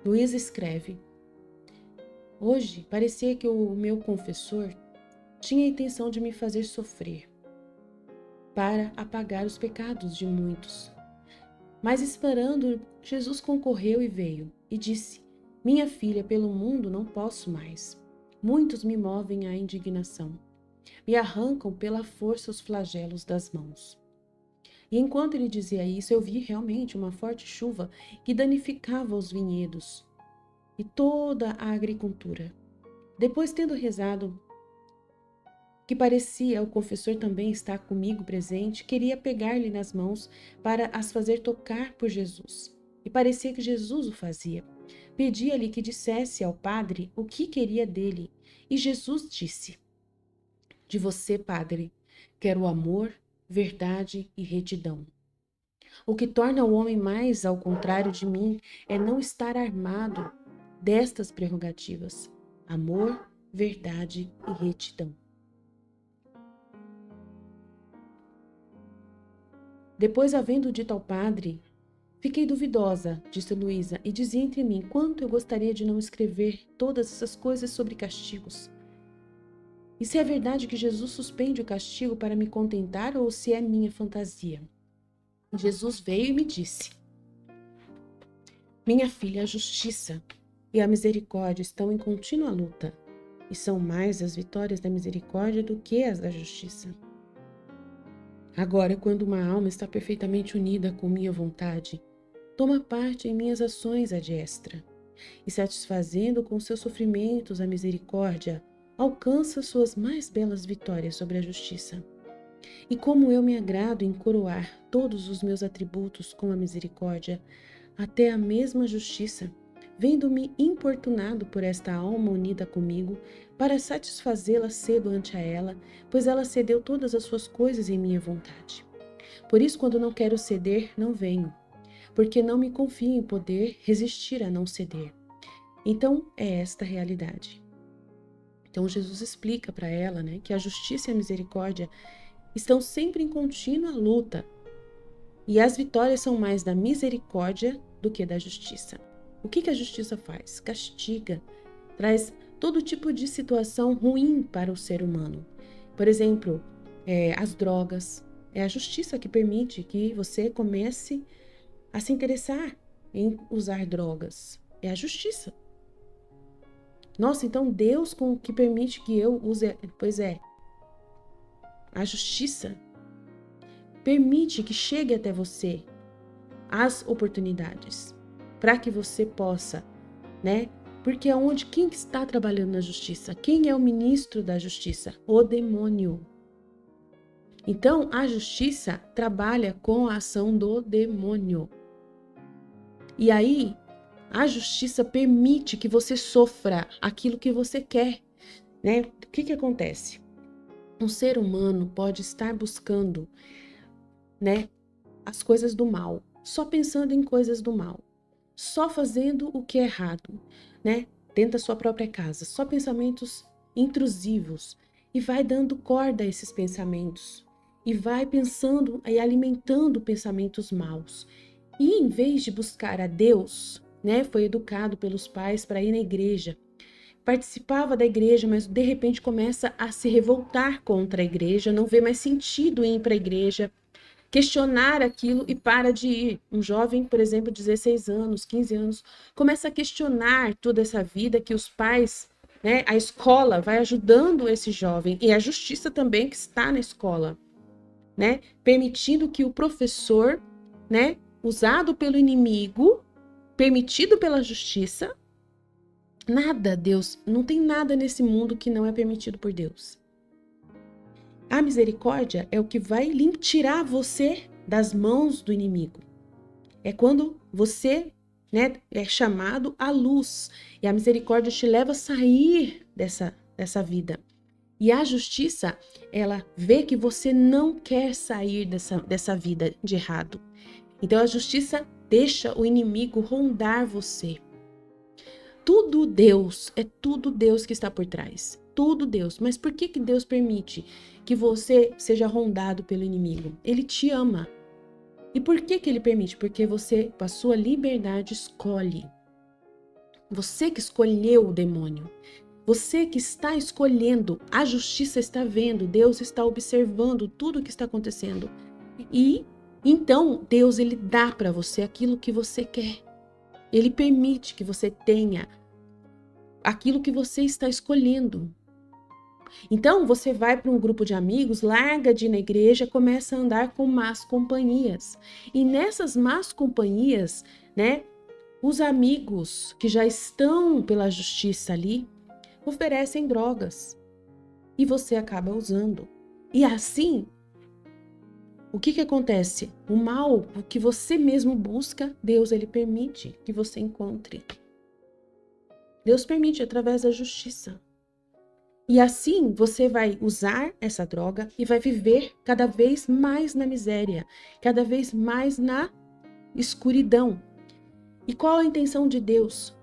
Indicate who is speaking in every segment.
Speaker 1: Luísa escreve: hoje parecia que o meu confessor tinha a intenção de me fazer sofrer para apagar os pecados de muitos. Mas esperando, Jesus concorreu e veio e disse: minha filha, pelo mundo não posso mais. Muitos me movem à indignação. Me arrancam pela força os flagelos das mãos. E enquanto ele dizia isso, eu vi realmente uma forte chuva que danificava os vinhedos e toda a agricultura. Depois, tendo rezado, que parecia o confessor também estar comigo presente, queria pegar-lhe nas mãos para as fazer tocar por Jesus. E parecia que Jesus o fazia. Pedia-lhe que dissesse ao padre o que queria dele. E Jesus disse: de você, padre, quero amor, verdade e retidão. O que torna o homem mais ao contrário de mim é não estar armado destas prerrogativas: amor, verdade e retidão. Depois, havendo dito ao padre, fiquei duvidosa, disse Luísa, e dizia entre mim quanto eu gostaria de não escrever todas essas coisas sobre castigos. E se é verdade que Jesus suspende o castigo para me contentar ou se é minha fantasia? Jesus veio e me disse: minha filha, a justiça e a misericórdia estão em contínua luta, e são mais as vitórias da misericórdia do que as da justiça. Agora, quando uma alma está perfeitamente unida com minha vontade, toma parte em minhas ações à destra, e satisfazendo com seus sofrimentos a misericórdia, alcança suas mais belas vitórias sobre a justiça. E como eu me agrado em coroar todos os meus atributos com a misericórdia, até a mesma justiça, vendo-me importunado por esta alma unida comigo, para satisfazê-la cedo ante a ela, pois ela cedeu todas as suas coisas em minha vontade. Por isso, quando não quero ceder, não venho, porque não me confio em poder resistir a não ceder. Então, é esta a realidade. Então, Jesus explica para ela, que a justiça e a misericórdia estão sempre em contínua luta, e as vitórias são mais da misericórdia do que da justiça. O que a justiça faz? Castiga, traz todo tipo de situação ruim para o ser humano. Por exemplo, as drogas. É a justiça que permite que você comece a se interessar em usar drogas. É a justiça. Nossa, então Deus que permite que eu use... Pois é, a justiça permite que chegue até você as oportunidades para que você possa, Porque quem está trabalhando na justiça? Quem é o ministro da justiça? O demônio. Então, a justiça trabalha com a ação do demônio. E aí, a justiça permite que você sofra aquilo que você quer, O que acontece? Um ser humano pode estar buscando, as coisas do mal, só pensando em coisas do mal, só fazendo o que é errado, dentro da sua própria casa, só pensamentos intrusivos, e vai dando corda a esses pensamentos, e vai pensando e alimentando pensamentos maus. E em vez de buscar a Deus, foi educado pelos pais para ir na igreja, participava da igreja, mas de repente começa a se revoltar contra a igreja, não vê mais sentido em ir para a igreja, questionar aquilo e para de ir. Um jovem, por exemplo, 16 anos, 15 anos, começa a questionar toda essa vida que os pais, a escola vai ajudando esse jovem, e a justiça também que está na escola, permitindo que o professor, usado pelo inimigo, permitido pela justiça, Deus, não tem nada nesse mundo que não é permitido por Deus. A misericórdia é o que vai tirar você das mãos do inimigo. É quando você, é chamado à luz, e a misericórdia te leva a sair dessa vida. E a justiça, ela vê que você não quer sair dessa vida de errado. Então a justiça deixa o inimigo rondar você. Tudo Deus, é tudo Deus que está por trás. Tudo Deus. Mas por que Deus permite que você seja rondado pelo inimigo? Ele te ama. E por que ele permite? Porque você, com a sua liberdade, escolhe. Você que escolheu o demônio. Você que está escolhendo, a justiça está vendo, Deus está observando tudo o que está acontecendo. E então Deus ele dá para você aquilo que você quer. Ele permite que você tenha aquilo que você está escolhendo. Então você vai para um grupo de amigos, larga de ir na igreja, começa a andar com más companhias. E nessas más companhias, né, os amigos que já estão pela justiça ali, oferecem drogas e você acaba usando. E assim, o que acontece? O mal, o que você mesmo busca, Deus ele permite que você encontre. Deus permite através da justiça. E assim você vai usar essa droga e vai viver cada vez mais na miséria, cada vez mais na escuridão. E qual a intenção de Deus?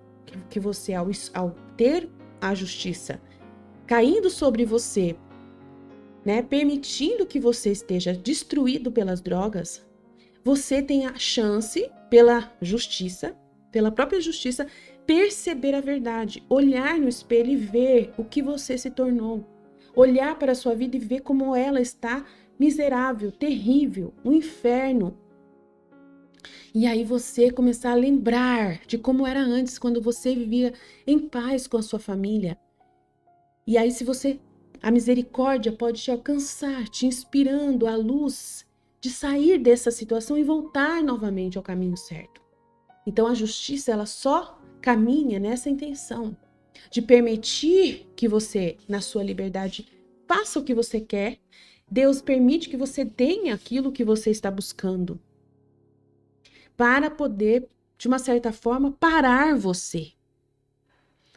Speaker 1: Que você, ao ter a justiça caindo sobre você, né, permitindo que você esteja destruído pelas drogas, você tem a chance, pela justiça, pela própria justiça, perceber a verdade, olhar no espelho e ver o que você se tornou, olhar para a sua vida e ver como ela está miserável, terrível, um inferno. E aí você começar a lembrar de como era antes, quando você vivia em paz com a sua família. E aí a misericórdia pode te alcançar, te inspirando a luz de sair dessa situação e voltar novamente ao caminho certo. Então a justiça, ela só caminha nessa intenção de permitir que você, na sua liberdade, faça o que você quer. Deus permite que você tenha aquilo que você está buscando, para poder, de uma certa forma, parar você.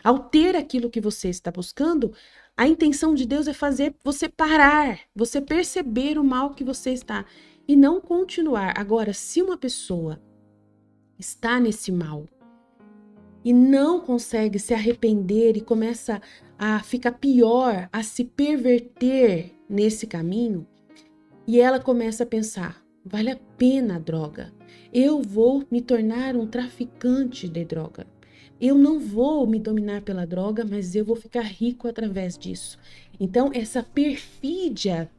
Speaker 1: Ao ter aquilo que você está buscando, a intenção de Deus é fazer você parar, você perceber o mal que você está e não continuar. Agora, se uma pessoa está nesse mal e não consegue se arrepender e começa a ficar pior, a se perverter nesse caminho, e ela começa a pensar, vale a pena a droga, eu vou me tornar um traficante de droga. Eu não vou me dominar pela droga, mas eu vou ficar rico através disso. Então, essa perfídia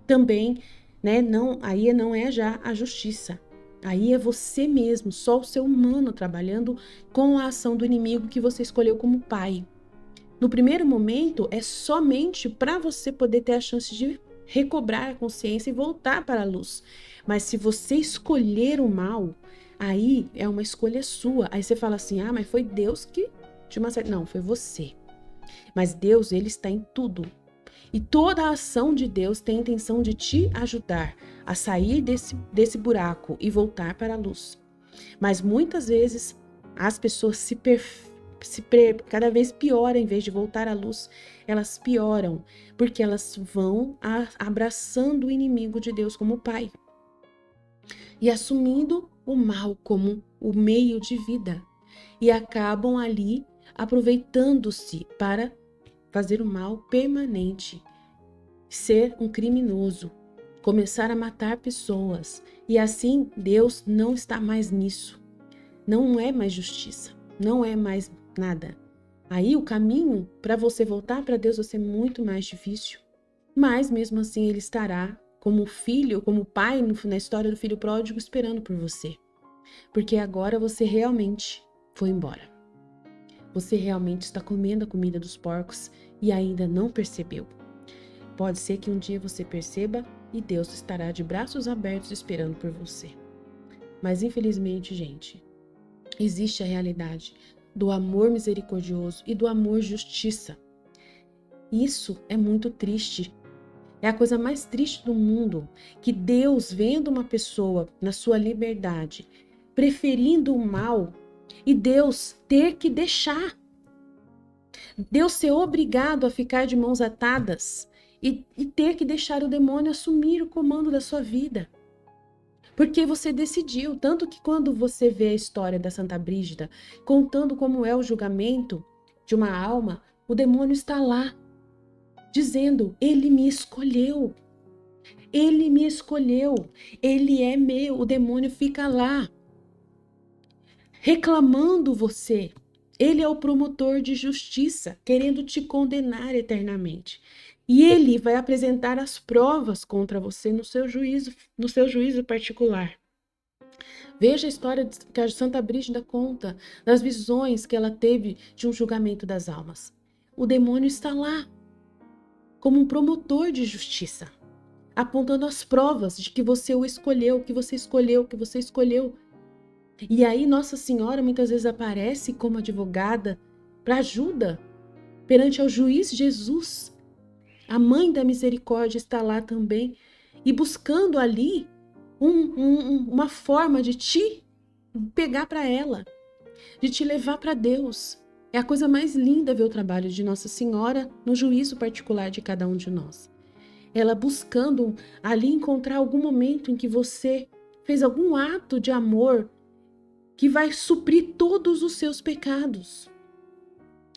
Speaker 1: também, né? Aí não é já a justiça. Aí é você mesmo, só o ser humano trabalhando com a ação do inimigo que você escolheu como pai. No primeiro momento, é somente para você poder ter a chance de recobrar a consciência e voltar para a luz. Mas se você escolher o mal, aí é uma escolha sua. Aí você fala assim, mas foi Deus que te massacrou. Não, foi você. Mas Deus, ele está em tudo. E toda a ação de Deus tem a intenção de te ajudar a sair desse buraco e voltar para a luz. Mas muitas vezes as pessoas cada vez pioram, em vez de voltar à luz, elas pioram, porque elas vão abraçando o inimigo de Deus como pai e assumindo o mal como o meio de vida e acabam ali aproveitando-se para fazer o mal permanente, ser um criminoso, começar a matar pessoas. E assim Deus não está mais nisso, não é mais justiça, não é mais nada. Aí o caminho para você voltar para Deus vai ser muito mais difícil, mas mesmo assim ele estará como filho, como pai na história do filho pródigo esperando por você, porque agora você realmente foi embora. Você realmente está comendo a comida dos porcos e ainda não percebeu. Pode ser que um dia você perceba e Deus estará de braços abertos esperando por você. Mas infelizmente, gente, existe a realidade do amor misericordioso e do amor justiça. Isso é muito triste. É a coisa mais triste do mundo, que Deus, vendo uma pessoa na sua liberdade, preferindo o mal, e Deus ter que deixar. Deus ser obrigado a ficar de mãos atadas e ter que deixar o demônio assumir o comando da sua vida. Porque você decidiu, tanto que quando você vê a história da Santa Brígida, contando como é o julgamento de uma alma, o demônio está lá, dizendo, ele me escolheu, ele é meu. O demônio fica lá, reclamando você, Ele é o promotor de justiça, querendo te condenar eternamente. E ele vai apresentar as provas contra você no seu juízo particular. Veja a história que a Santa Brígida conta, das visões que ela teve de um julgamento das almas. O demônio está lá, como um promotor de justiça, apontando as provas de que você o escolheu, que você escolheu, que você escolheu. E aí Nossa Senhora muitas vezes aparece como advogada para ajuda perante ao juiz Jesus. A Mãe da Misericórdia está lá também e buscando ali uma forma de te pegar para ela, de te levar para Deus. É a coisa mais linda ver o trabalho de Nossa Senhora no juízo particular de cada um de nós. Ela buscando ali encontrar algum momento em que você fez algum ato de amor que vai suprir todos os seus pecados.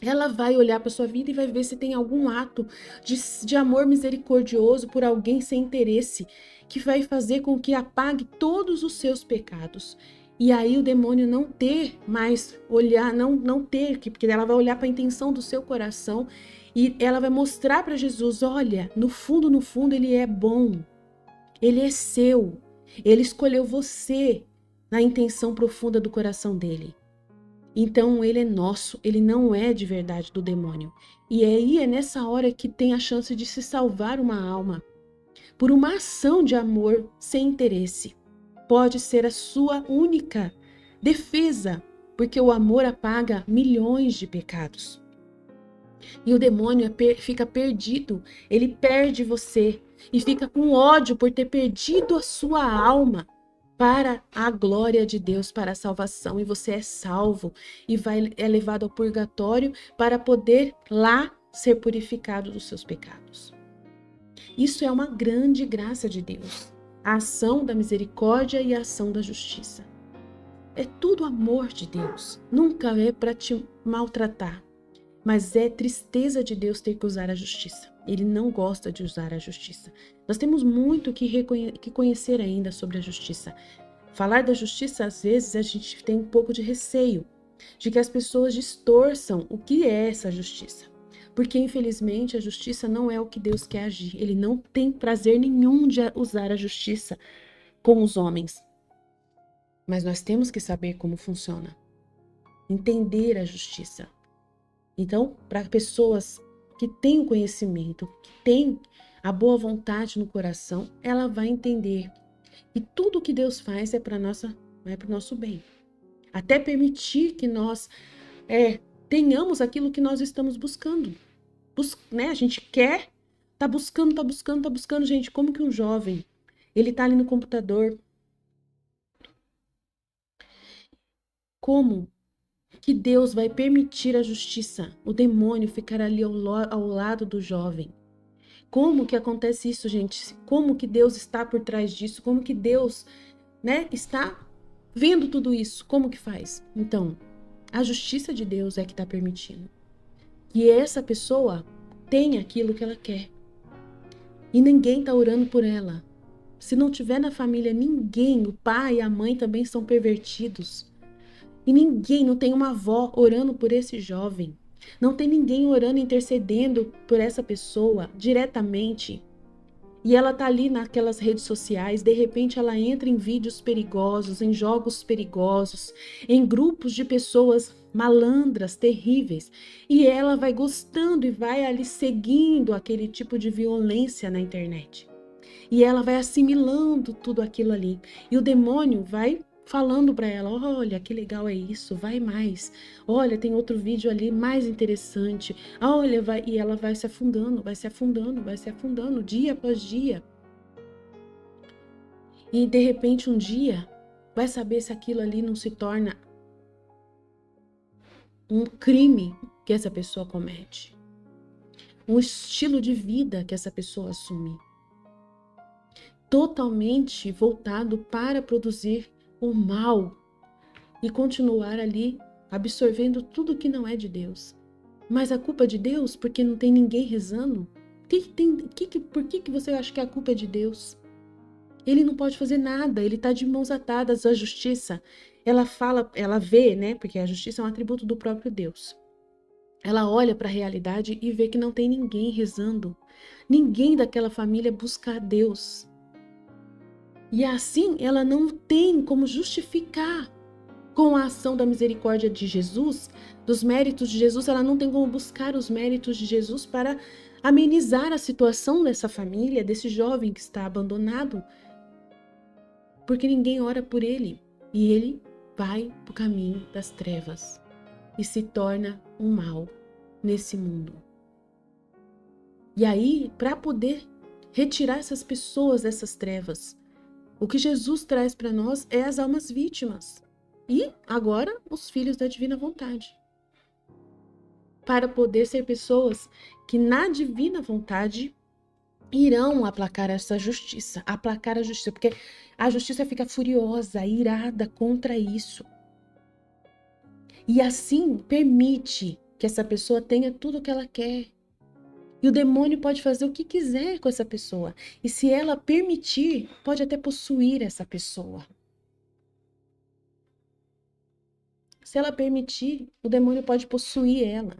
Speaker 1: Ela vai olhar para sua vida e vai ver se tem algum ato de amor misericordioso por alguém sem interesse, que vai fazer com que apague todos os seus pecados. E aí o demônio não ter mais olhar, não ter, porque ela vai olhar para a intenção do seu coração e ela vai mostrar para Jesus, olha, no fundo, ele é bom, ele é seu, ele escolheu você na intenção profunda do coração dele. Então ele é nosso, ele não é de verdade do demônio. E aí é nessa hora que tem a chance de se salvar uma alma por uma ação de amor sem interesse. Pode ser a sua única defesa, porque o amor apaga milhões de pecados. E o demônio fica perdido, ele perde você e fica com ódio por ter perdido a sua alma para a glória de Deus, para a salvação. E você é salvo e é levado ao purgatório para poder lá ser purificado dos seus pecados. Isso é uma grande graça de Deus. A ação da misericórdia e a ação da justiça. É tudo amor de Deus. Nunca é para te maltratar. Mas é tristeza de Deus ter que usar a justiça. Ele não gosta de usar a justiça. Nós temos muito que conhecer ainda sobre a justiça. Falar da justiça, às vezes, a gente tem um pouco de receio de que as pessoas distorçam o que é essa justiça. Porque, infelizmente, a justiça não é o que Deus quer agir. Ele não tem prazer nenhum de usar a justiça com os homens. Mas nós temos que saber como funciona. Entender a justiça. Então, para pessoas que têm o conhecimento, que têm a boa vontade no coração, ela vai entender que tudo que Deus faz é para o nosso bem. Até permitir que nós tenhamos aquilo que nós estamos buscando. A gente quer, tá buscando. Gente, como que um jovem, ele tá ali no computador, como que Deus vai permitir a justiça, o demônio ficar ali ao lado do jovem? Como que acontece isso, gente? Como que Deus está por trás disso? Como que Deus, está vendo tudo isso? Como que faz? Então, a justiça de Deus é que está permitindo que essa pessoa tenha aquilo que ela quer. E ninguém está orando por ela. Se não tiver na família ninguém, o pai e a mãe também são pervertidos. E ninguém, não tem uma avó orando por esse jovem. Não tem ninguém orando, intercedendo por essa pessoa diretamente. E ela tá ali naquelas redes sociais, de repente ela entra em vídeos perigosos, em jogos perigosos, em grupos de pessoas malandras, terríveis. E ela vai gostando e vai ali seguindo aquele tipo de violência na internet. E ela vai assimilando tudo aquilo ali. E o demônio vai falando para ela, olha, que legal é isso, vai mais. Olha, tem outro vídeo ali mais interessante. Olha, e ela vai se afundando, dia após dia. E de repente um dia, vai saber se aquilo ali não se torna um crime que essa pessoa comete. Um estilo de vida que essa pessoa assume. Totalmente voltado para produzir o mal e continuar ali absorvendo tudo que não é de Deus. Mas a culpa é de Deus porque não tem ninguém rezando? Por que você acha que a culpa é de Deus? Ele não pode fazer nada, ele está de mãos atadas. A justiça, ela fala, ela vê, né? Porque a justiça é um atributo do próprio Deus. Ela olha para a realidade e vê que não tem ninguém rezando. Ninguém daquela família busca a Deus. E assim, ela não tem como justificar com a ação da misericórdia de Jesus, dos méritos de Jesus, ela não tem como buscar os méritos de Jesus para amenizar a situação dessa família, desse jovem que está abandonado, porque ninguém ora por ele e ele vai para o caminho das trevas e se torna um mal nesse mundo. E aí, para poder retirar essas pessoas dessas trevas, o que Jesus traz para nós é as almas vítimas. E agora, os filhos da divina vontade. Para poder ser pessoas que na divina vontade irão aplacar essa justiça. Aplacar a justiça, porque a justiça fica furiosa, irada contra isso. E assim permite que essa pessoa tenha tudo o que ela quer. E o demônio pode fazer o que quiser com essa pessoa. E se ela permitir, pode até possuir essa pessoa. Se ela permitir, o demônio pode possuir ela.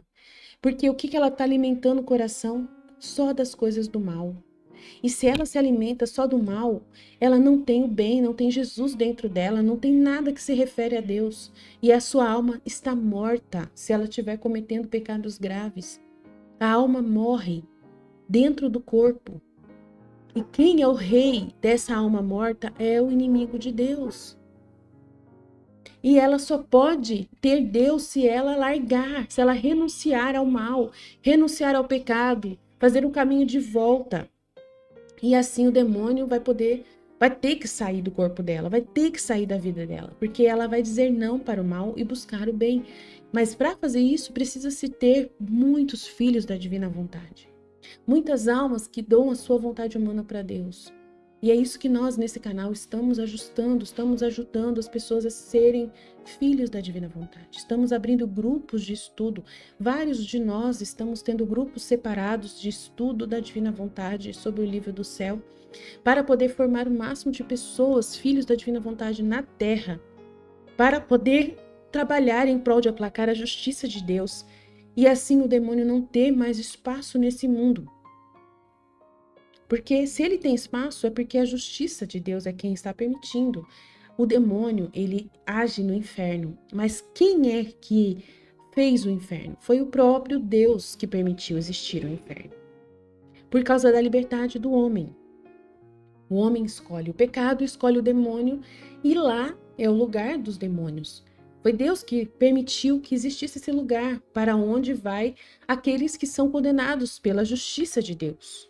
Speaker 1: Porque o que ela está alimentando o coração? Só das coisas do mal. E se ela se alimenta só do mal, ela não tem o bem, não tem Jesus dentro dela, não tem nada que se refere a Deus. E a sua alma está morta se ela estiver cometendo pecados graves. A alma morre dentro do corpo. E quem é o rei dessa alma morta é o inimigo de Deus. E ela só pode ter Deus se ela largar, se ela renunciar ao mal, renunciar ao pecado, fazer um caminho de volta. E assim o demônio vai ter que sair do corpo dela, vai ter que sair da vida dela, porque ela vai dizer não para o mal e buscar o bem. Mas para fazer isso, precisa-se ter muitos filhos da divina vontade. Muitas almas que dão a sua vontade humana para Deus. E é isso que nós, nesse canal, estamos ajudando as pessoas a serem filhos da divina vontade. Estamos abrindo grupos de estudo. Vários de nós estamos tendo grupos separados de estudo da divina vontade sobre o livro do céu, para poder formar o máximo de pessoas, filhos da divina vontade na terra, para poder trabalhar em prol de aplacar a justiça de Deus e assim o demônio não ter mais espaço nesse mundo. Porque se ele tem espaço, é porque a justiça de Deus é quem está permitindo. O demônio, ele age no inferno. Mas quem é que fez o inferno? Foi o próprio Deus que permitiu existir o inferno. Por causa da liberdade do homem. O homem escolhe o pecado, escolhe o demônio, e lá é o lugar dos demônios. Foi Deus que permitiu que existisse esse lugar para onde vai aqueles que são condenados pela justiça de Deus.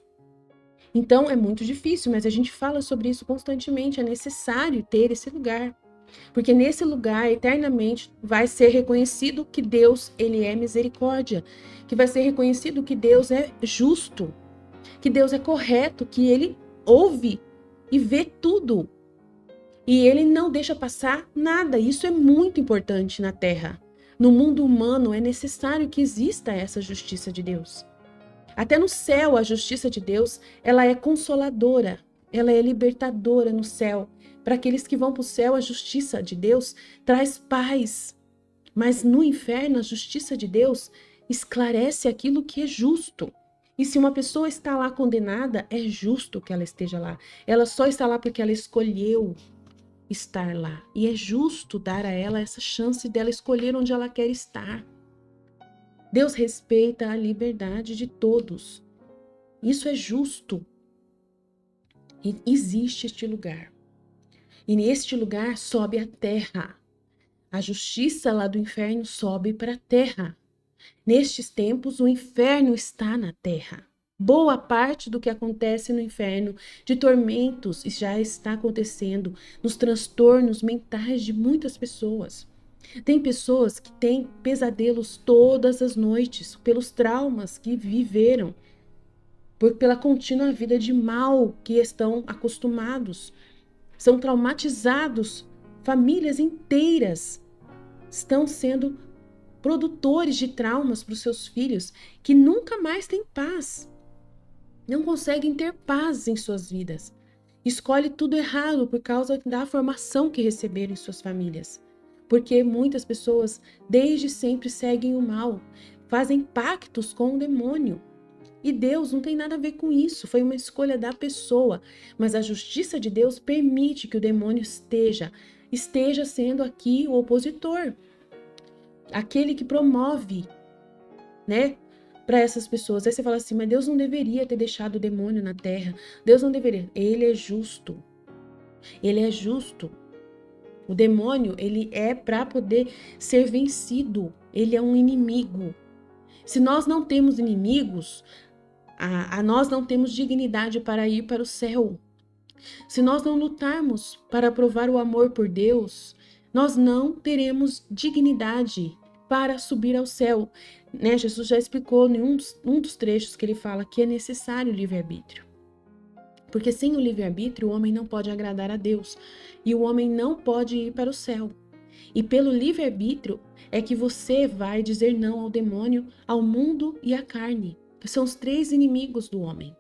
Speaker 1: Então é muito difícil, mas a gente fala sobre isso constantemente. É necessário ter esse lugar, porque nesse lugar eternamente vai ser reconhecido que Deus, ele é misericórdia, que vai ser reconhecido que Deus é justo, que Deus é correto, que ele ouve e vê tudo e ele não deixa passar nada. Isso é muito importante na Terra. No mundo humano é necessário que exista essa justiça de Deus. Até no céu, a justiça de Deus, ela é consoladora, ela é libertadora no céu. Para aqueles que vão para o céu, a justiça de Deus traz paz. Mas no inferno, a justiça de Deus esclarece aquilo que é justo. E se uma pessoa está lá condenada, é justo que ela esteja lá. Ela só está lá porque ela escolheu estar lá. E é justo dar a ela essa chance dela escolher onde ela quer estar. Deus respeita a liberdade de todos. Isso é justo. E existe este lugar. E neste lugar sobe a terra. A justiça lá do inferno sobe para a terra. Nestes tempos, o inferno está na terra. Boa parte do que acontece no inferno, de tormentos, já está acontecendo nos transtornos mentais de muitas pessoas. Tem pessoas que têm pesadelos todas as noites pelos traumas que viveram, pela contínua vida de mal que estão acostumados. São traumatizados, famílias inteiras estão sendo produtores de traumas para os seus filhos que nunca mais têm paz, não conseguem ter paz em suas vidas. Escolhe tudo errado por causa da formação que receberam em suas famílias. Porque muitas pessoas desde sempre seguem o mal, fazem pactos com o demônio. E Deus não tem nada a ver com isso, foi uma escolha da pessoa. Mas a justiça de Deus permite que o demônio esteja sendo aqui o opositor, aquele que promove, né, para essas pessoas. Aí você fala assim, mas Deus não deveria ter deixado o demônio na terra. Deus não deveria. Ele é justo. Ele é justo. O demônio, ele é para poder ser vencido. Ele é um inimigo. Se nós não temos inimigos, nós não temos dignidade para ir para o céu. Se nós não lutarmos para provar o amor por Deus, nós não teremos dignidade para subir ao céu. Né? Jesus já explicou em um dos trechos que ele fala que é necessário o livre-arbítrio. Porque sem o livre-arbítrio, o homem não pode agradar a Deus. E o homem não pode ir para o céu. E pelo livre-arbítrio é que você vai dizer não ao demônio, ao mundo e à carne. São os três inimigos do homem.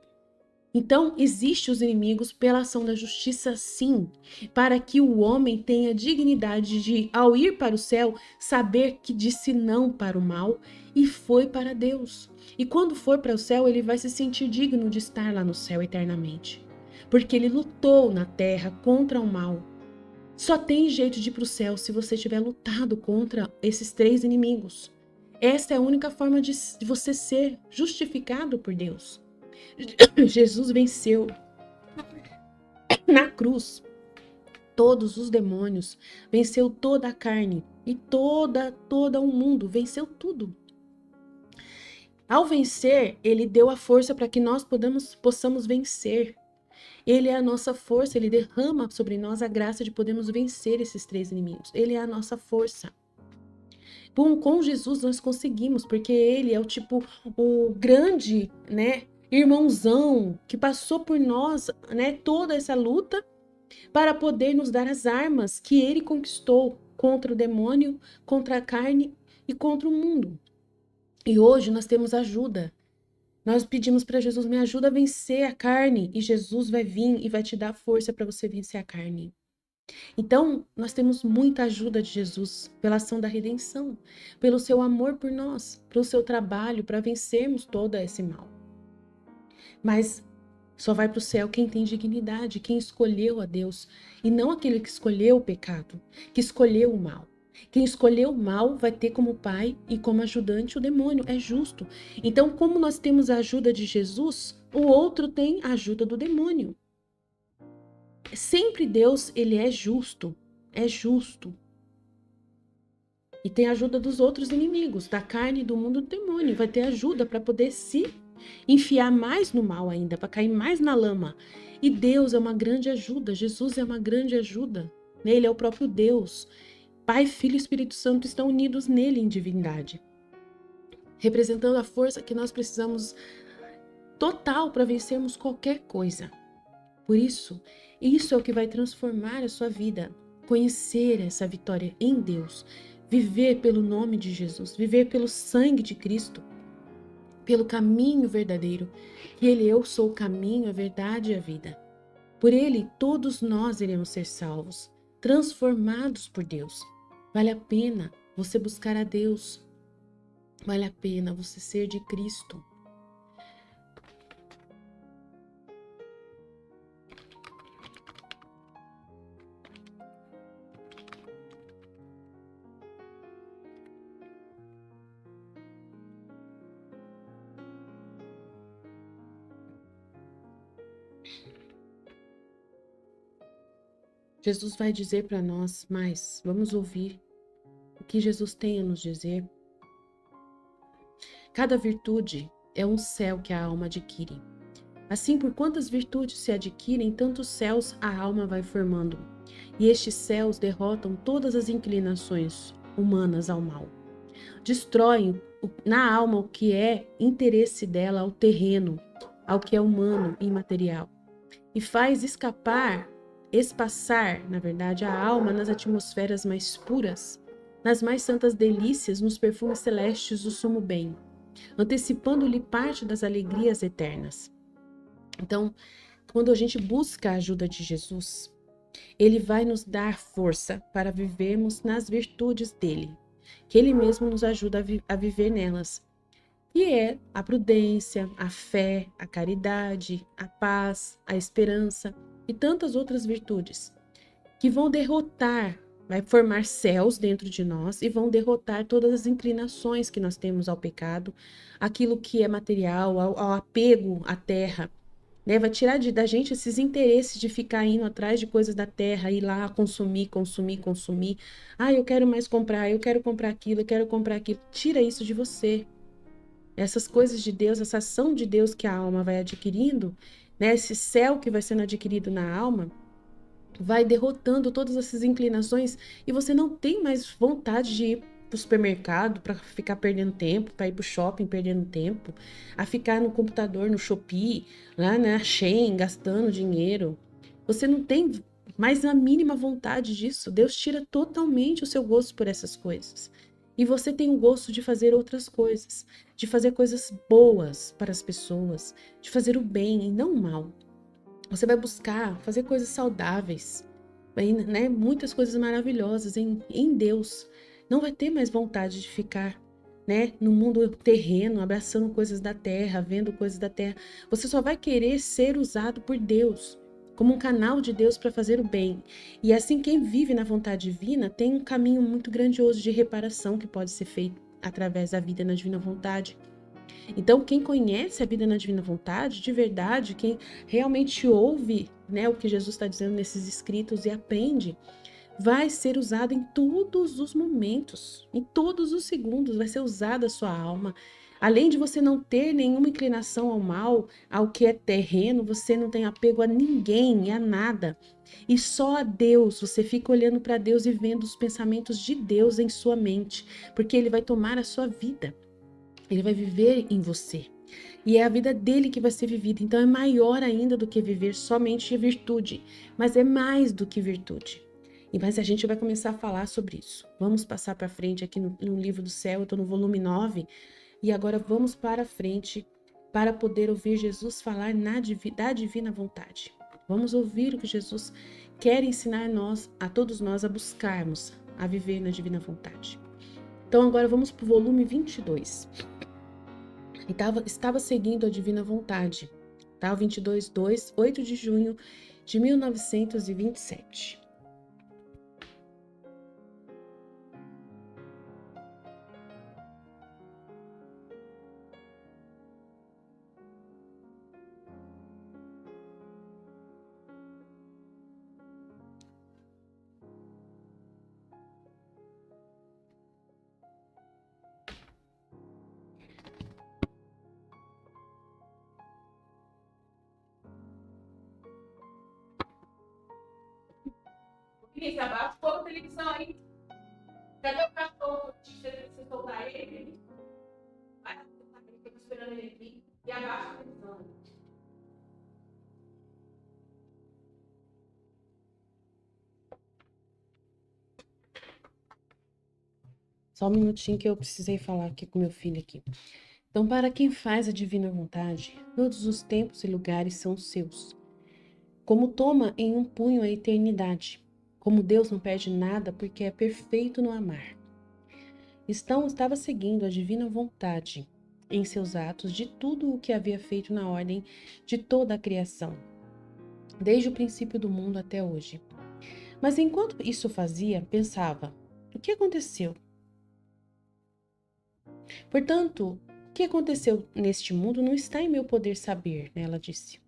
Speaker 1: Então, existem os inimigos pela ação da justiça, sim, para que o homem tenha dignidade de, ao ir para o céu, saber que disse não para o mal e foi para Deus. E quando for para o céu, ele vai se sentir digno de estar lá no céu eternamente, porque ele lutou na terra contra o mal. Só tem jeito de ir para o céu se você tiver lutado contra esses três inimigos. Essa é a única forma de você ser justificado por Deus. Jesus venceu na cruz todos os demônios, venceu toda a carne e todo o mundo, venceu tudo. Ao vencer, ele deu a força para que nós possamos vencer. Ele é a nossa força, ele derrama sobre nós a graça de podermos vencer esses três inimigos. Ele é a nossa força. Com Jesus nós conseguimos, porque ele é o grande, né, irmãozão que passou por nós, né, toda essa luta para poder nos dar as armas que ele conquistou contra o demônio, contra a carne e contra o mundo. E hoje nós temos ajuda. Nós pedimos para Jesus, me ajuda a vencer a carne, e Jesus vai vir e vai te dar força para você vencer a carne. Então, nós temos muita ajuda de Jesus pela ação da redenção, pelo seu amor por nós, pelo seu trabalho para vencermos todo esse mal. Mas só vai para o céu quem tem dignidade, quem escolheu a Deus, e não aquele que escolheu o pecado, que escolheu o mal. Quem escolheu o mal vai ter como pai e como ajudante o demônio, é justo. Então, como nós temos a ajuda de Jesus, o outro tem a ajuda do demônio. Sempre Deus, ele é justo. E tem a ajuda dos outros inimigos, da carne, do mundo, do demônio. Vai ter ajuda para poder se enfiar mais no mal ainda, para cair mais na lama. E Deus é uma grande ajuda, Jesus é uma grande ajuda. Ele é o próprio Deus. Pai, Filho e Espírito Santo estão unidos nele em divindade, representando a força que nós precisamos total para vencermos qualquer coisa. Por isso é o que vai transformar a sua vida. Conhecer essa vitória em Deus. Viver pelo nome de Jesus. Viver pelo sangue de Cristo. Pelo caminho verdadeiro. E eu sou o caminho, a verdade e a vida. Por ele, todos nós iremos ser salvos. Transformados por Deus. Vale a pena você buscar a Deus. Vale a pena você ser de Cristo. Jesus vai dizer para nós, mas vamos ouvir o que Jesus tem a nos dizer. Cada virtude é um céu que a alma adquire. Assim, por quantas virtudes se adquirem, tantos céus a alma vai formando. E estes céus derrotam todas as inclinações humanas ao mal. Destroem na alma o que é interesse dela ao terreno, ao que é humano e imaterial. E faz espaçar, na verdade, a alma nas atmosferas mais puras, nas mais santas delícias, nos perfumes celestes do sumo bem, antecipando-lhe parte das alegrias eternas. Então, quando a gente busca a ajuda de Jesus, ele vai nos dar força para vivermos nas virtudes dele, que ele mesmo nos ajuda a viver nelas. E é a prudência, a fé, a caridade, a paz, a esperança e tantas outras virtudes que vão derrotar, vai formar céus dentro de nós e vão derrotar todas as inclinações que nós temos ao pecado, aquilo que é material, ao apego à terra, né? Vai tirar da gente esses interesses de ficar indo atrás de coisas da terra, ir lá consumir, consumir, consumir. Ah, eu quero mais comprar, eu quero comprar aquilo, eu quero comprar aquilo. Tira isso de você. Essas coisas de Deus, essa ação de Deus que a alma vai adquirindo, né? Esse céu que vai sendo adquirido na alma, vai derrotando todas essas inclinações e você não tem mais vontade de ir para o supermercado para ficar perdendo tempo, para ir para o shopping perdendo tempo, a ficar no computador, no Shopee, lá na Shein, gastando dinheiro. Você não tem mais a mínima vontade disso. Deus tira totalmente o seu gosto por essas coisas. E você tem o gosto de fazer outras coisas, de fazer coisas boas para as pessoas, de fazer o bem e não o mal. Você vai buscar fazer coisas saudáveis, né? Muitas coisas maravilhosas em Deus. Não vai ter mais vontade de ficar, né, no mundo terreno, abraçando coisas da terra, vendo coisas da terra. Você só vai querer ser usado por Deus, como um canal de Deus para fazer o bem. E assim, quem vive na vontade divina tem um caminho muito grandioso de reparação que pode ser feito através da vida na divina vontade. Então, quem conhece a vida na divina vontade, de verdade, quem realmente ouve, né, o que Jesus está dizendo nesses escritos e aprende, vai ser usado em todos os momentos, em todos os segundos, vai ser usada a sua alma. Além de você não ter nenhuma inclinação ao mal, ao que é terreno, você não tem apego a ninguém e a nada. E só a Deus, você fica olhando para Deus e vendo os pensamentos de Deus em sua mente, porque Ele vai tomar a sua vida. Ele vai viver em você. E é a vida dele que vai ser vivida. Então é maior ainda do que viver somente virtude. Mas é mais do que virtude. Mas a gente vai começar a falar sobre isso. Vamos passar para frente aqui no livro do céu. Eu estou no volume 9. E agora vamos para frente para poder ouvir Jesus falar da divina vontade. Vamos ouvir o que Jesus quer ensinar a todos nós a buscarmos, a viver na divina vontade. Então agora vamos para o volume 22. Estava seguindo a divina vontade. Tá? O 22/2, 8 de junho de 1927. Cris, abaixa um pouco a televisão aí. Cadê o cachorro? Você soltar ele? Vai, eu tô esperando ele aqui. E abaixa a televisão. Só um minutinho que eu precisei falar aqui com meu filho aqui. Então, para quem faz a divina vontade, todos os tempos e lugares são seus. Como toma em um punho a eternidade. Como Deus não perde nada porque é perfeito no amar. Estava seguindo a divina vontade em seus atos de tudo o que havia feito na ordem de toda a criação, desde o princípio do mundo até hoje. Mas enquanto isso fazia, pensava: o que aconteceu? Portanto, o que aconteceu neste mundo não está em meu poder saber, né, ela disse.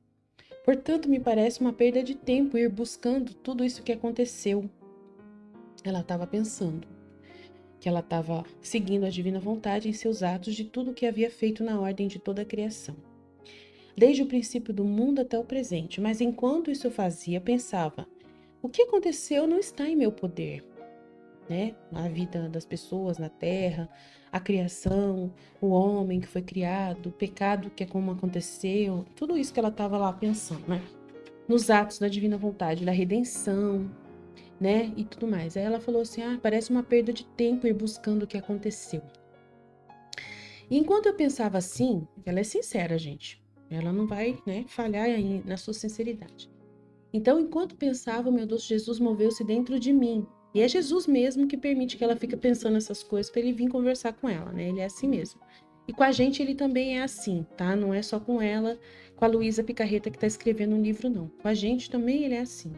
Speaker 1: Portanto, me parece uma perda de tempo ir buscando tudo isso que aconteceu. Ela estava pensando que ela estava seguindo a divina vontade em seus atos de tudo o que havia feito na ordem de toda a criação, desde o princípio do mundo até o presente. Mas enquanto isso fazia, pensava: o que aconteceu não está em meu poder, né? A vida das pessoas na terra, a criação, o homem que foi criado, o pecado que é como aconteceu, tudo isso que ela estava lá pensando, né? Nos atos da divina vontade, da redenção, né? E tudo mais. Aí ela falou assim: parece uma perda de tempo ir buscando o que aconteceu. E enquanto eu pensava assim, ela é sincera, gente. Ela não vai, né, falhar aí na sua sinceridade. Então, enquanto pensava, meu Deus, Jesus moveu-se dentro de mim. E é Jesus mesmo que permite que ela fique pensando essas coisas para ele vir conversar com ela, né? Ele é assim mesmo. E com a gente ele também é assim, tá? Não é só com ela, com a Luísa Picarreta que tá escrevendo um livro, não. Com a gente também ele é assim.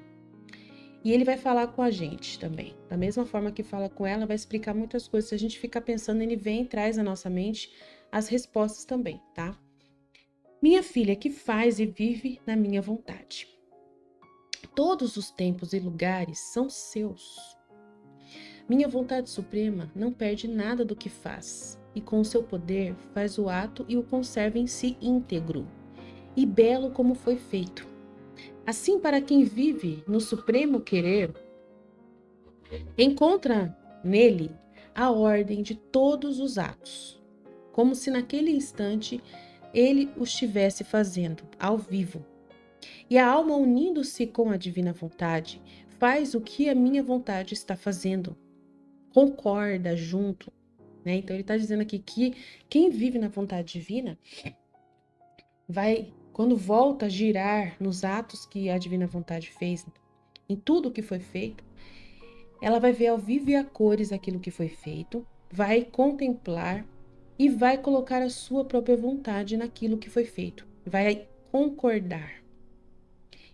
Speaker 1: E ele vai falar com a gente também. Da mesma forma que fala com ela, vai explicar muitas coisas. Se a gente ficar pensando, ele vem e traz à nossa mente as respostas também, tá? Minha filha que faz e vive na minha vontade. Todos os tempos e lugares são seus. Minha vontade suprema não perde nada do que faz, e com o seu poder faz o ato e o conserva em si íntegro, e belo como foi feito. Assim, para quem vive no supremo querer, encontra nele a ordem de todos os atos, como se naquele instante ele o estivesse fazendo ao vivo. E a alma, unindo-se com a divina vontade, faz o que a minha vontade está fazendo. Concorda junto, né? Então ele está dizendo aqui que quem vive na vontade divina vai, quando volta a girar nos atos que a divina vontade fez, em tudo que foi feito, ela vai ver ao vivo e a cores aquilo que foi feito, vai contemplar e vai colocar a sua própria vontade naquilo que foi feito, vai concordar,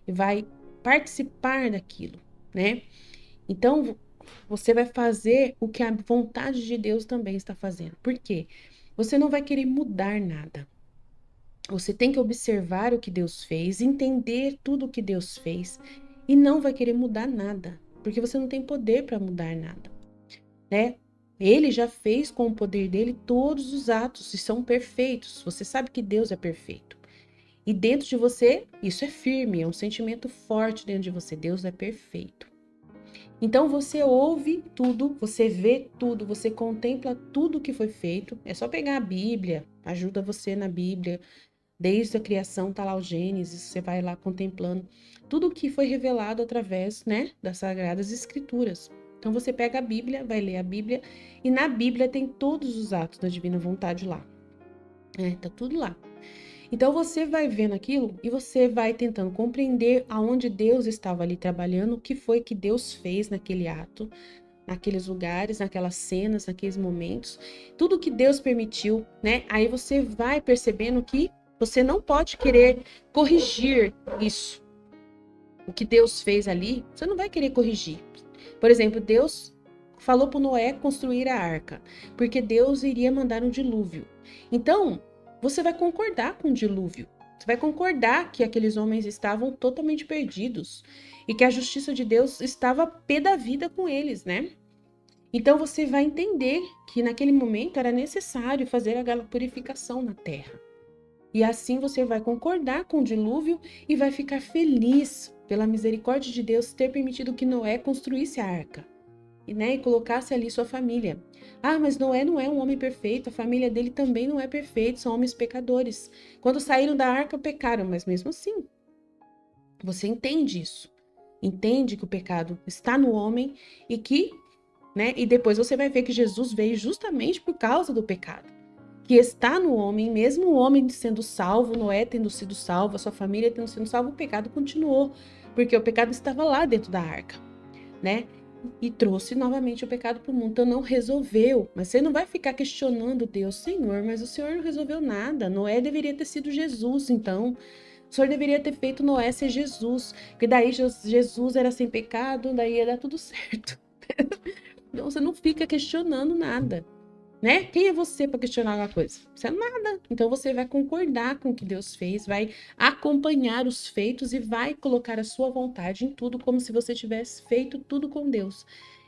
Speaker 1: vai participar daquilo, né? Então, você vai fazer o que a vontade de Deus também está fazendo. Por quê? Você não vai querer mudar nada. Você tem que observar o que Deus fez, entender tudo o que Deus fez e não vai querer mudar nada, porque você não tem poder para mudar nada, né? Ele já fez com o poder dele todos os atos e são perfeitos. Você sabe que Deus é perfeito. E dentro de você, isso é firme, é um sentimento forte dentro de você. Deus é perfeito. Então você ouve tudo, você vê tudo, você contempla tudo que foi feito. É só pegar a Bíblia, ajuda você na Bíblia. Desde a criação tá lá o Gênesis, você vai lá contemplando tudo que foi revelado através, né, das Sagradas Escrituras. Então você pega a Bíblia, vai ler a Bíblia e na Bíblia tem todos os atos da divina vontade lá. Tá tudo lá. Então você vai vendo aquilo e você vai tentando compreender aonde Deus estava ali trabalhando, o que foi que Deus fez naquele ato, naqueles lugares, naquelas cenas, naqueles momentos, tudo que Deus permitiu, né? Aí você vai percebendo que você não pode querer corrigir isso. O que Deus fez ali, você não vai querer corrigir. Por exemplo, Deus falou para Noé construir a arca, porque Deus iria mandar um dilúvio. Então, você vai concordar com o dilúvio. Você vai concordar que aqueles homens estavam totalmente perdidos e que a justiça de Deus estava pé da vida com eles, né? Então você vai entender que naquele momento era necessário fazer aquela purificação na terra. E assim você vai concordar com o dilúvio e vai ficar feliz pela misericórdia de Deus ter permitido que Noé construísse a arca. E, né, e colocasse ali sua família. Ah, mas Noé não é um homem perfeito, a família dele também não é perfeita, são homens pecadores. Quando saíram da arca, pecaram, mas mesmo assim, você entende isso. Entende que o pecado está no homem e que, né, e depois você vai ver que Jesus veio justamente por causa do pecado. Que está no homem, mesmo o homem sendo salvo, Noé tendo sido salvo, a sua família tendo sido salva, o pecado continuou, porque o pecado estava lá dentro da arca, né? E trouxe novamente o pecado para o mundo. Então não resolveu. Mas você não vai ficar questionando Deus, Senhor, mas o Senhor não resolveu nada. Noé deveria ter sido Jesus, então. O Senhor deveria ter feito Noé ser Jesus, porque daí Jesus era sem pecado, daí ia dar tudo certo. Então você não fica questionando nada, né? Quem é você para questionar alguma coisa? Você é nada. Então você vai concordar com o que Deus fez, vai acompanhar os feitos e vai colocar a sua vontade em tudo, como se você tivesse feito tudo com Deus,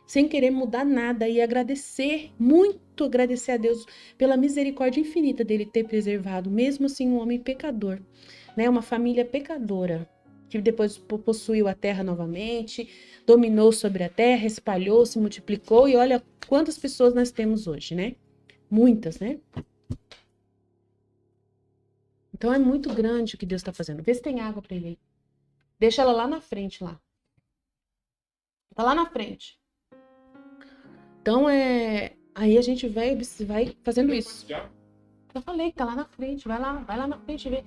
Speaker 1: sem querer mudar nada e agradecer, muito agradecer a Deus pela misericórdia infinita dele ter preservado, mesmo assim, um homem pecador, né? Uma família pecadora, que depois possuiu a terra novamente, dominou sobre a terra, espalhou, se multiplicou, e olha quantas pessoas nós temos hoje, né? Muitas, né? Então é muito grande o que Deus está fazendo. Vê se tem água para ele aí. Deixa ela lá na frente, lá. Tá lá na frente. Então aí a gente vai fazendo isso. Já falei que tá lá na frente. Vai lá na frente e vê.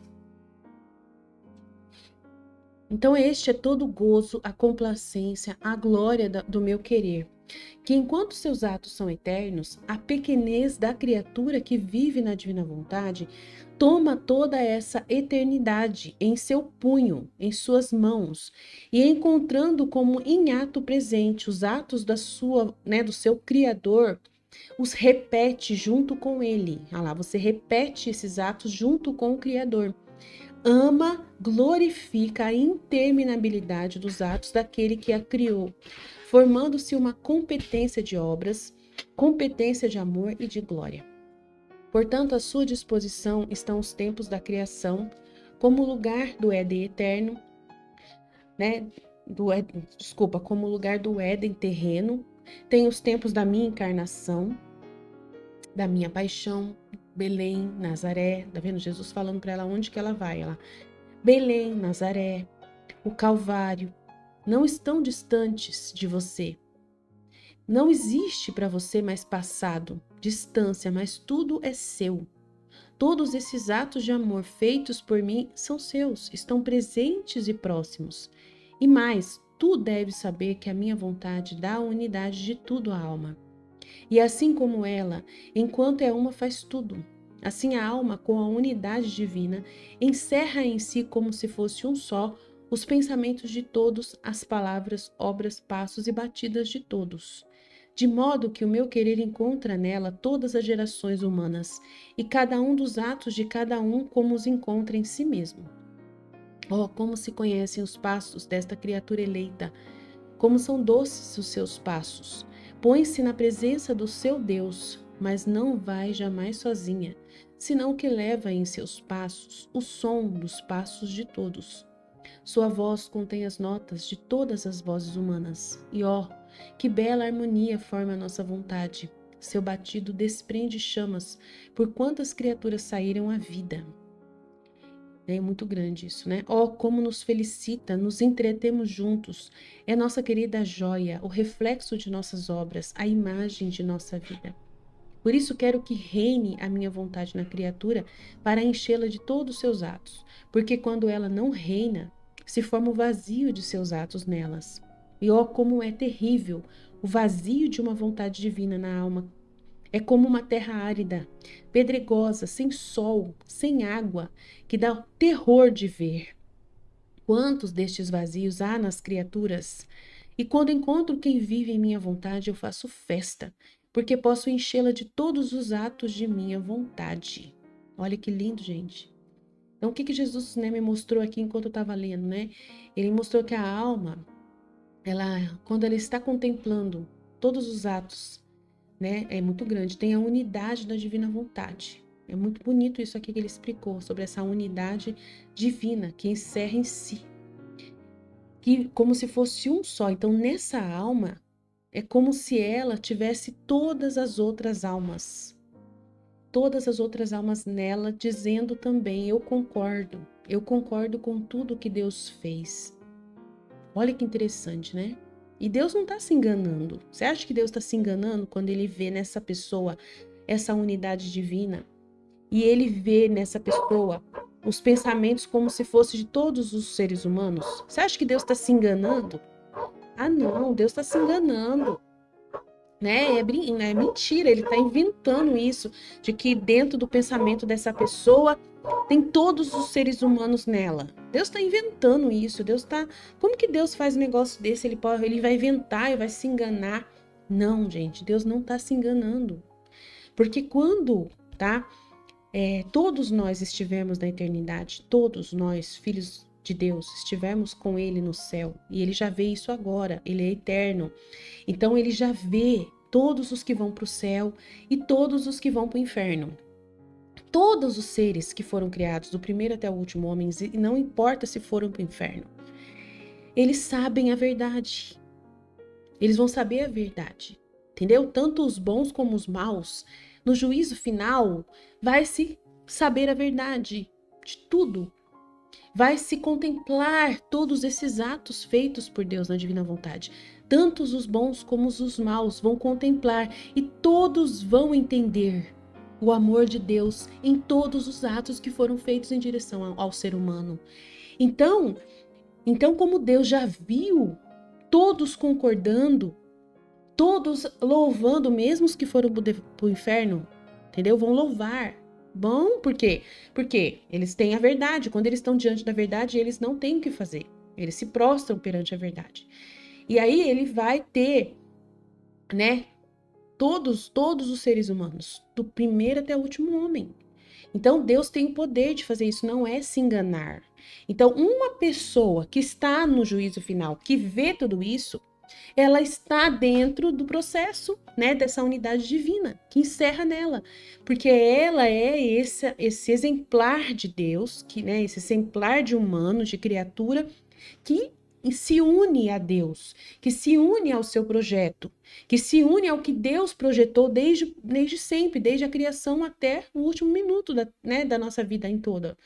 Speaker 1: Então este é todo o gozo, a complacência, a glória do meu querer, que enquanto seus atos são eternos, a pequenez da criatura que vive na divina vontade toma toda essa eternidade em seu punho, em suas mãos, e encontrando como em ato presente os atos do seu Criador, os repete junto com ele. Olha lá, você repete esses atos junto com o Criador. Ama, glorifica a interminabilidade dos atos daquele que a criou, formando-se uma competência de obras, competência de amor e de glória. Portanto, à sua disposição estão os tempos da criação, como lugar do Éden eterno, né? Como lugar do Éden terreno. Tem os tempos da minha encarnação, da minha paixão, Belém, Nazaré. Tá vendo? Jesus falando para ela onde que ela vai. Ela, Belém, Nazaré, o Calvário, não estão distantes de você. Não existe para você mais passado, distância, mas tudo é seu. Todos esses atos de amor feitos por mim são seus, estão presentes e próximos. E mais, tu deves saber que a minha vontade dá a unidade de tudo à alma. E assim como ela, enquanto é uma, faz tudo. Assim a alma, com a unidade divina, encerra em si como se fosse um só os pensamentos de todos, as palavras, obras, passos e batidas de todos. De modo que o meu querer encontra nela todas as gerações humanas, e cada um dos atos de cada um como os encontra em si mesmo. Oh, como se conhecem os passos desta criatura eleita, como são doces os seus passos. Põe-se na presença do seu Deus, mas não vai jamais sozinha, senão que leva em seus passos o som dos passos de todos. Sua voz contém as notas de todas as vozes humanas. E ó, que bela harmonia forma a nossa vontade. Seu batido desprende chamas, por quantas criaturas saíram à vida. É muito grande isso, né? Oh, como nos felicita, nos entretemos juntos. É nossa querida joia, o reflexo de nossas obras, a imagem de nossa vida. Por isso quero que reine a minha vontade na criatura para enchê-la de todos os seus atos, porque quando ela não reina, se forma o vazio de seus atos nelas. E ó, como é terrível o vazio de uma vontade divina na alma. É como uma terra árida, pedregosa, sem sol, sem água, que dá terror de ver. Quantos destes vazios há nas criaturas? E quando encontro quem vive em minha vontade, eu faço festa, porque posso enchê-la de todos os atos de minha vontade. Olha que lindo, gente. Então, o que Jesus, né, me mostrou aqui enquanto eu estava lendo, né? Ele mostrou que a alma, quando ela está contemplando todos os atos, né, é muito grande, tem a unidade da divina vontade. É muito bonito isso aqui que ele explicou sobre essa unidade divina que encerra em si, que como se fosse um só. Então, nessa alma, é como se ela tivesse todas as outras almas nela, dizendo também: eu concordo com tudo que Deus fez. Olha que interessante, né? E Deus não está se enganando. Você acha que Deus está se enganando quando ele vê nessa pessoa essa unidade divina? E ele vê nessa pessoa os pensamentos como se fosse de todos os seres humanos? Você acha que Deus está se enganando? Ah, não, Deus está se enganando. Né? É mentira, ele está inventando isso, de que dentro do pensamento dessa pessoa tem todos os seres humanos nela. Deus está inventando isso, Deus está... Como que Deus faz um negócio desse? Ele vai inventar e vai se enganar. Não, gente, Deus não está se enganando. Porque quando, tá? Todos nós estivermos na eternidade, todos nós, filhos de Deus, estivermos com Ele no céu, e Ele já vê isso agora, Ele é eterno. Então Ele já vê todos os que vão para o céu e todos os que vão para o inferno. Todos os seres que foram criados, do primeiro até o último homem, e não importa se foram para o inferno, eles sabem a verdade. Eles vão saber a verdade, entendeu? Tanto os bons como os maus, no juízo final, vai se saber a verdade de tudo. Vai se contemplar todos esses atos feitos por Deus na divina vontade. Tantos os bons como os maus vão contemplar e todos vão entender o amor de Deus em todos os atos que foram feitos em direção ao ser humano. Então, Então, como Deus já viu todos concordando, todos louvando, mesmo os que foram para o inferno, entendeu? Vão louvar. Bom, por quê? Porque eles têm a verdade. Quando eles estão diante da verdade, eles não têm o que fazer. Eles se prostram perante a verdade. E aí ele vai ter, né, todos os seres humanos, do primeiro até o último homem. Então Deus tem o poder de fazer isso, não é se enganar. Então, uma pessoa que está no juízo final, que vê tudo isso, ela está dentro do processo, né, dessa unidade divina, que encerra nela, porque ela é esse exemplar de Deus, que, né, esse exemplar de humano, de criatura, que se une a Deus, que se une ao seu projeto, que se une ao que Deus projetou desde sempre, desde a criação até o último minuto da nossa vida em toda.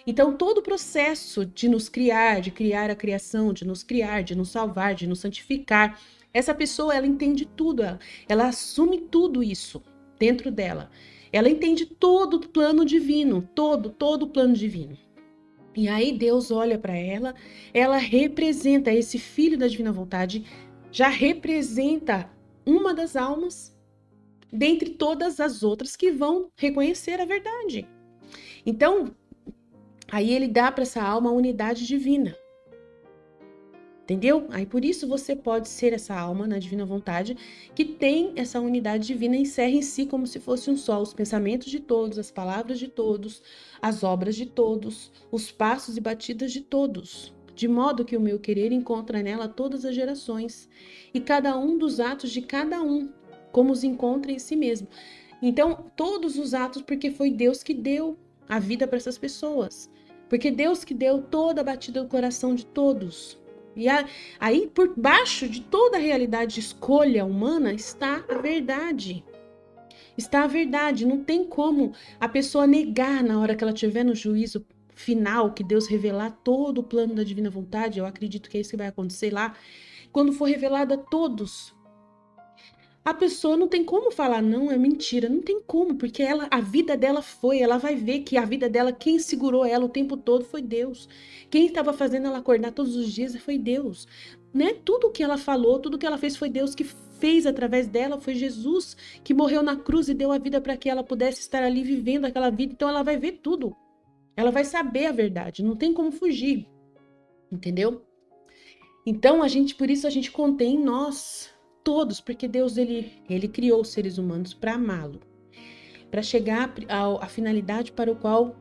Speaker 1: Então, todo o processo de nos criar, de criar a criação, de nos criar, de nos salvar, de nos santificar, essa pessoa, ela entende tudo, ela assume tudo isso dentro dela. Ela entende todo o plano divino, todo o plano divino. E aí Deus olha para ela representa esse filho da divina vontade, já representa uma das almas dentre todas as outras que vão reconhecer a verdade. Então, aí ele dá para essa alma a unidade divina. Entendeu? Aí por isso você pode ser essa alma na divina vontade que tem essa unidade divina e encerra em si como se fosse um só, os pensamentos de todos, as palavras de todos, as obras de todos, os passos e batidas de todos, de modo que o meu querer encontra nela todas as gerações e cada um dos atos de cada um, como os encontra em si mesmo. Então, todos os atos, porque foi Deus que deu a vida para essas pessoas, porque Deus que deu toda a batida do coração de todos. E aí, por baixo de toda a realidade de escolha humana, está a verdade. Está a verdade. Não tem como a pessoa negar na hora que ela estiver no juízo final, que Deus revelar todo o plano da divina vontade. Eu acredito que é isso que vai acontecer lá. Quando for revelado a todos, a pessoa não tem como falar, não, é mentira. Não tem como, porque a vida dela ela vai ver que a vida dela, quem segurou ela o tempo todo foi Deus. Quem estava fazendo ela acordar todos os dias foi Deus. Né? Tudo que ela falou, tudo que ela fez foi Deus que fez através dela, foi Jesus que morreu na cruz e deu a vida para que ela pudesse estar ali vivendo aquela vida. Então ela vai ver tudo. Ela vai saber a verdade, não tem como fugir. Entendeu? Então por isso a gente contém em nós todos, porque Deus ele criou os seres humanos para amá-lo, para chegar à finalidade para o qual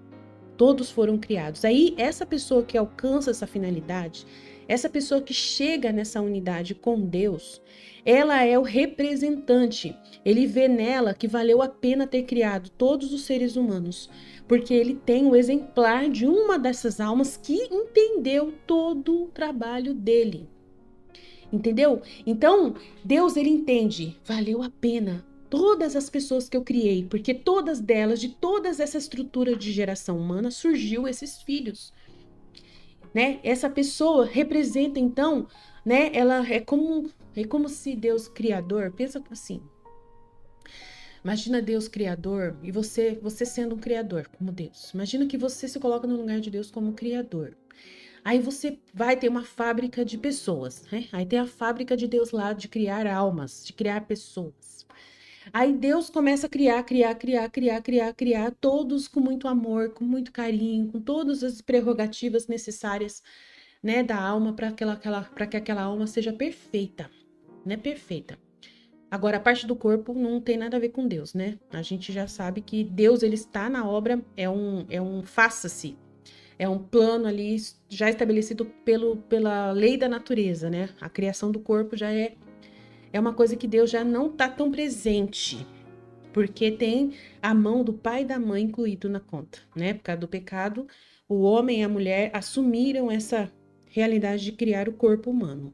Speaker 1: todos foram criados. Aí essa pessoa que alcança essa finalidade, essa pessoa que chega nessa unidade com Deus, ela é o representante. Ele vê nela que valeu a pena ter criado todos os seres humanos, porque ele tem o exemplar de uma dessas almas que entendeu todo o trabalho dele. Entendeu? Então, Deus, ele entende, valeu a pena todas as pessoas que eu criei, porque todas delas, de todas essa estrutura de geração humana, surgiu esses filhos, né? Essa pessoa representa, então, né? Ela é como se Deus criador, pensa assim, imagina Deus criador e você sendo um criador como Deus. Imagina que você se coloca no lugar de Deus como criador. Aí você vai ter uma fábrica de pessoas, né? Aí tem a fábrica de Deus lá de criar almas, de criar pessoas. Aí Deus começa a criar, todos com muito amor, com muito carinho, com todas as prerrogativas necessárias, né, da alma para que aquela alma seja perfeita, né? Perfeita. Agora, a parte do corpo não tem nada a ver com Deus, né? A gente já sabe que Deus, ele está na obra, é um faça-se. É um plano ali já estabelecido pela lei da natureza, né? A criação do corpo já é uma coisa que Deus já não está tão presente, porque tem a mão do pai e da mãe incluído na conta, né? Por causa do pecado, o homem e a mulher assumiram essa realidade de criar o corpo humano.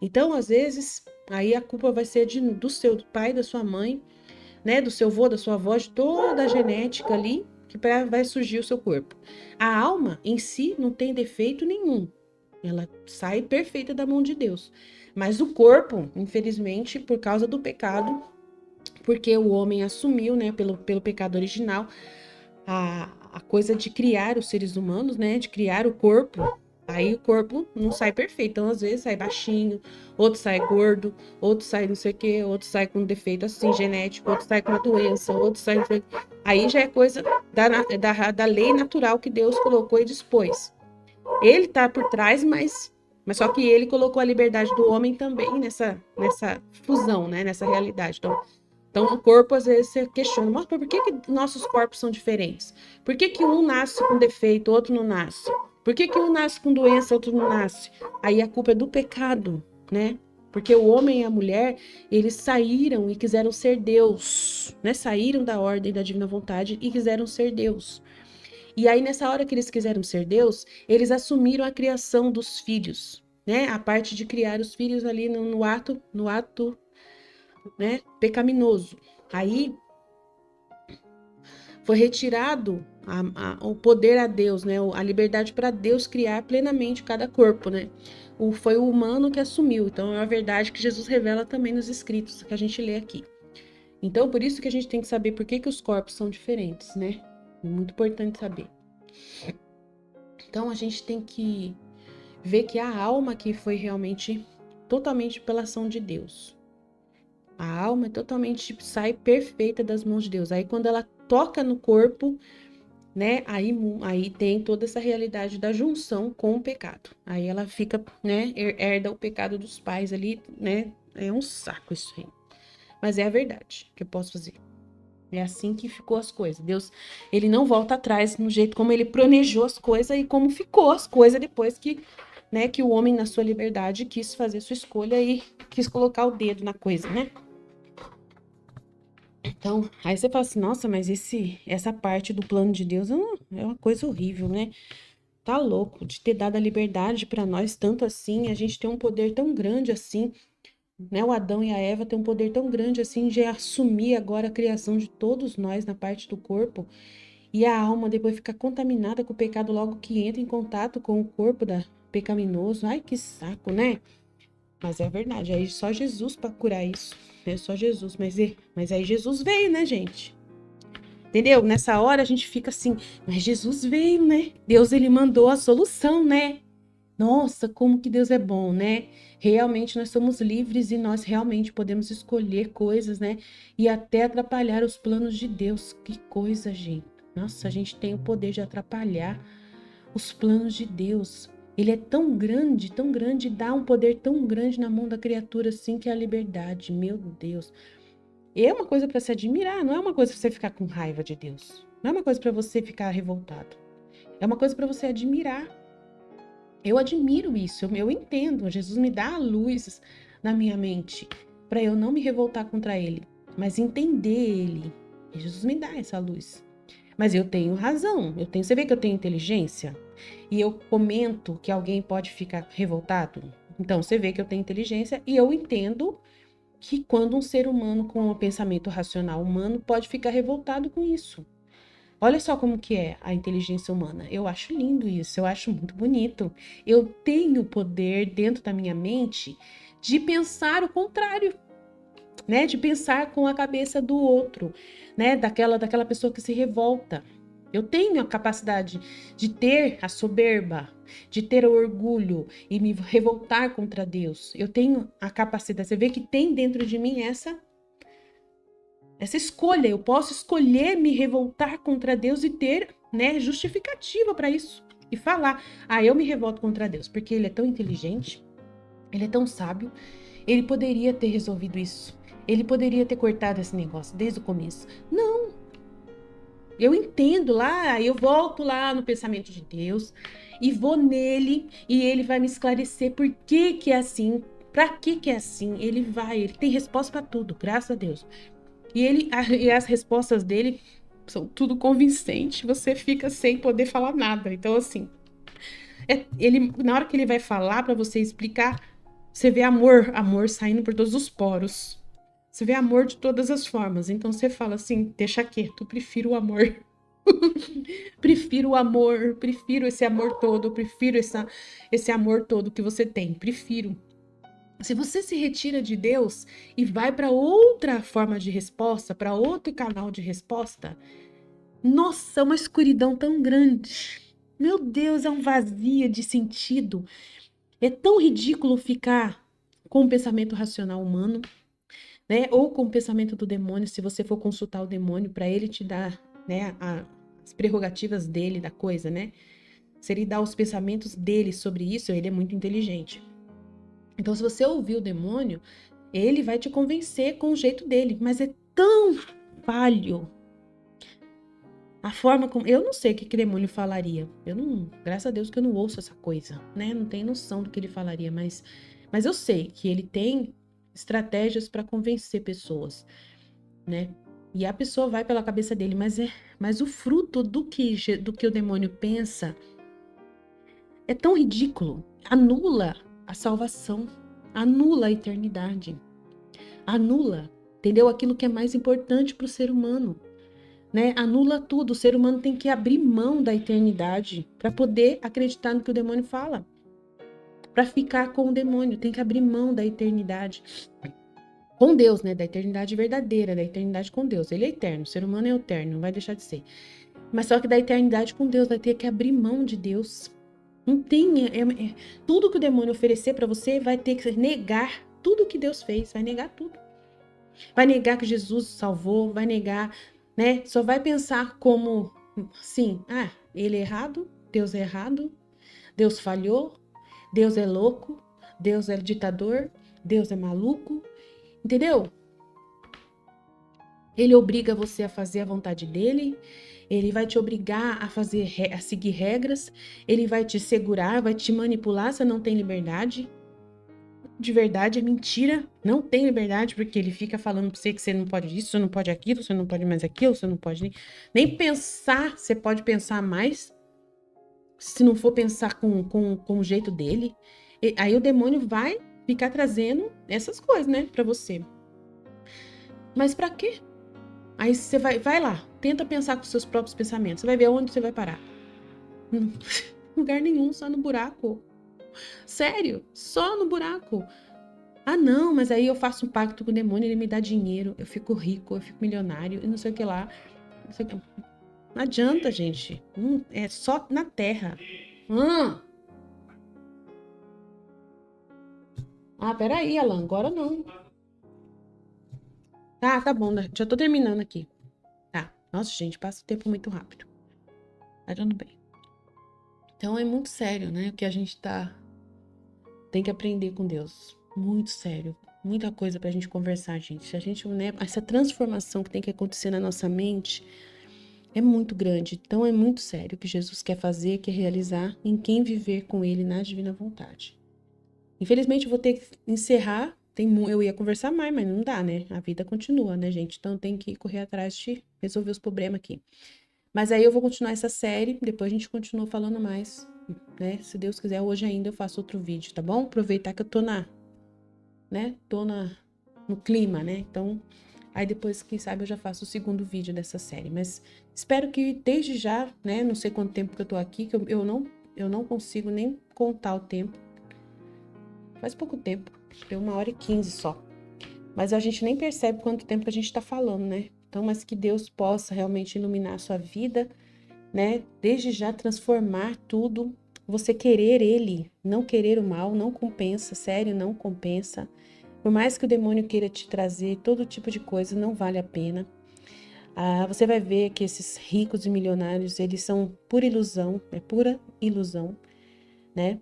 Speaker 1: Então, às vezes, aí a culpa vai ser do seu pai, da sua mãe, né? Do seu avô, da sua avó, de toda a genética ali, que vai surgir o seu corpo. A alma em si não tem defeito nenhum. Ela sai perfeita da mão de Deus. Mas o corpo, infelizmente, por causa do pecado, porque o homem assumiu, né, pelo pecado original, a coisa de criar os seres humanos, né, de criar o corpo, Aí o corpo não sai perfeito. Então, às vezes, sai baixinho, outro sai gordo, outro sai não sei o quê, outro sai com defeito assim, genético, outro sai com uma doença, outro sai. Aí já é coisa da lei natural que Deus colocou e dispôs. Ele tá por trás, mas só que ele colocou a liberdade do homem também nessa fusão, né? Nessa realidade. Então, o corpo, às vezes, você questiona, mas por que nossos corpos são diferentes? Por que um nasce com defeito, outro não nasce? Por que um nasce com doença, outro não nasce? Aí a culpa é do pecado, né? Porque o homem e a mulher, eles saíram e quiseram ser Deus, né? Saíram da ordem da divina vontade e quiseram ser Deus. E aí, nessa hora que eles quiseram ser Deus, eles assumiram a criação dos filhos, né? A parte de criar os filhos ali no ato, né, pecaminoso. Aí foi retirado o poder a Deus, né, a liberdade para Deus criar plenamente cada corpo, né. Foi o humano que assumiu. Então é a verdade que Jesus revela também nos escritos que a gente lê aqui. Então por isso que a gente tem que saber por que os corpos são diferentes, né? É muito importante saber. Então a gente tem que ver que a alma aqui foi realmente totalmente pela ação de Deus. A alma é totalmente, sai perfeita das mãos de Deus. Aí quando ela toca no corpo, né, aí tem toda essa realidade da junção com o pecado. Aí ela fica, né, herda o pecado dos pais ali, né, é um saco isso aí. Mas é a verdade que eu posso fazer. É assim que ficou as coisas. Deus, ele não volta atrás no jeito como ele planejou as coisas e como ficou as coisas depois que, né, que o homem na sua liberdade quis fazer sua escolha e quis colocar o dedo na coisa, né? Então, aí você fala assim, nossa, mas essa parte do plano de Deus é uma coisa horrível, né? Tá louco de ter dado a liberdade para nós tanto assim, a gente tem um poder tão grande assim, né? O Adão e a Eva têm um poder tão grande assim de assumir agora a criação de todos nós na parte do corpo e a alma depois fica contaminada com o pecado logo que entra em contato com o corpo da pecaminoso. Ai, que saco, né? Mas é verdade, aí só Jesus para curar isso. É só Jesus, mas aí Jesus veio, né, gente? Entendeu? Nessa hora a gente fica assim, mas Jesus veio, né? Deus, ele mandou a solução, né? Nossa, como que Deus é bom, né? Realmente nós somos livres e nós realmente podemos escolher coisas, né? E até atrapalhar os planos de Deus. Que coisa, gente. Nossa, a gente tem o poder de atrapalhar os planos de Deus. Ele é tão grande, dá um poder tão grande na mão da criatura assim que é a liberdade. Meu Deus. E é uma coisa para se admirar, não é uma coisa para você ficar com raiva de Deus. Não é uma coisa para você ficar revoltado. É uma coisa para você admirar. Eu admiro isso, eu entendo. Jesus me dá a luz na minha mente para eu não me revoltar contra ele, mas entender ele. E Jesus me dá essa luz. Mas eu tenho razão, você vê que eu tenho inteligência? E eu comento que alguém pode ficar revoltado? Então, você vê que eu tenho inteligência e eu entendo que quando um ser humano com um pensamento racional humano pode ficar revoltado com isso. Olha só como que é a inteligência humana. Eu acho lindo isso, eu acho muito bonito. Eu tenho poder dentro da minha mente de pensar o contrário, né? De pensar com a cabeça do outro, né? Daquela pessoa que se revolta. Eu tenho a capacidade de ter a soberba, de ter o orgulho e me revoltar contra Deus. Eu tenho a capacidade. Você vê que tem dentro de mim essa escolha. Eu posso escolher me revoltar contra Deus e ter, né, justificativa para isso. E falar, eu me revolto contra Deus, porque ele é tão inteligente, ele é tão sábio, ele poderia ter resolvido isso. Ele poderia ter cortado esse negócio desde o começo. Não. Eu entendo lá, eu volto lá no pensamento de Deus e vou nele e ele vai me esclarecer por que que é assim, para que é assim. Ele tem resposta para tudo, graças a Deus. E as respostas dele são tudo convincente, você fica sem poder falar nada. Então, assim, ele, na hora que ele vai falar para você explicar, você vê amor saindo por todos os poros. Você vê amor de todas as formas. Então você fala assim, deixa quieto, prefiro o amor. Prefiro o amor, prefiro esse amor todo, prefiro esse amor todo que você tem, prefiro. Se você se retira de Deus e vai para outra forma de resposta, para outro canal de resposta, nossa, uma escuridão tão grande. Meu Deus, é um vazio de sentido. É tão ridículo ficar com o pensamento racional humano, né? Ou com o pensamento do demônio, se você for consultar o demônio para ele te dar, né, as prerrogativas dele da coisa, né? Se ele dá os pensamentos dele sobre isso, ele é muito inteligente. Então, se você ouvir o demônio, ele vai te convencer com o jeito dele, mas é tão falho. A forma como. Eu não sei o que demônio falaria. Eu não. Graças a Deus que eu não ouço essa coisa, né? Não tenho noção do que ele falaria, mas eu sei que ele tem estratégias para convencer pessoas, né? E a pessoa vai pela cabeça dele, mas o fruto do que o demônio pensa é tão ridículo. Anula a salvação, anula a eternidade, anula, entendeu? Aquilo que é mais importante para o ser humano. Né? Anula tudo. O ser humano tem que abrir mão da eternidade para poder acreditar no que o demônio fala. Para ficar com o demônio, tem que abrir mão da eternidade com Deus, né? Da eternidade verdadeira, da eternidade com Deus. Ele é eterno, o ser humano é eterno, não vai deixar de ser. Mas só que da eternidade com Deus vai ter que abrir mão de Deus. Não tem, tudo que o demônio oferecer para você vai ter que negar tudo que Deus fez, vai negar tudo. Vai negar que Jesus salvou, vai negar, né? Só vai pensar como, sim, ele é errado, Deus falhou, Deus é louco, Deus é ditador, Deus é maluco, entendeu? Ele obriga você a fazer a vontade dele, ele vai te obrigar a seguir regras, ele vai te segurar, vai te manipular, você não tem liberdade. De verdade é mentira, não tem liberdade, porque ele fica falando pra você que você não pode isso, você não pode aquilo, você não pode mais aquilo, você não pode nem pensar, você pode pensar mais, se não for pensar com o jeito dele. E aí o demônio vai ficar trazendo essas coisas, né, pra você. Mas pra quê? Aí você vai lá, tenta pensar com seus próprios pensamentos, você vai ver onde você vai parar. Em lugar nenhum, só no buraco. Sério, só no buraco. Ah, não, mas aí eu faço um pacto com o demônio, ele me dá dinheiro, eu fico rico, eu fico milionário e não sei o que lá. Não sei o que. Não adianta, gente. É só na terra. Peraí, Alan, agora não. Tá bom, né? Já tô terminando aqui. Tá. Nossa, gente, passa o tempo muito rápido. Tá tudo bem. Então é muito sério, né? O que a gente tem que aprender com Deus. Muito sério. Muita coisa pra gente conversar, gente. A gente, né? Essa transformação que tem que acontecer na nossa mente é muito grande. Então é muito sério o que Jesus quer fazer, quer realizar em quem viver com Ele na divina vontade. Infelizmente eu vou ter que encerrar. Eu ia conversar mais, mas não dá, né? A vida continua, né, gente? Então tem que correr atrás de resolver os problemas aqui. Mas aí eu vou continuar essa série, depois a gente continua falando mais, né? Se Deus quiser, hoje ainda eu faço outro vídeo, tá bom? Aproveitar que eu tô no clima, né? Então, aí depois, quem sabe, eu já faço o segundo vídeo dessa série. Mas espero que desde já, né? Não sei quanto tempo que eu tô aqui, que eu não consigo nem contar o tempo. Faz pouco tempo, deu 1h15 só. Mas a gente nem percebe quanto tempo a gente tá falando, né? Então, mas que Deus possa realmente iluminar a sua vida, né? Desde já transformar tudo. Você querer Ele, não querer o mal, não compensa, sério, não compensa. Por mais que o demônio queira te trazer todo tipo de coisa, não vale a pena. Você vai ver que esses ricos e milionários, eles são pura ilusão, é pura ilusão, né?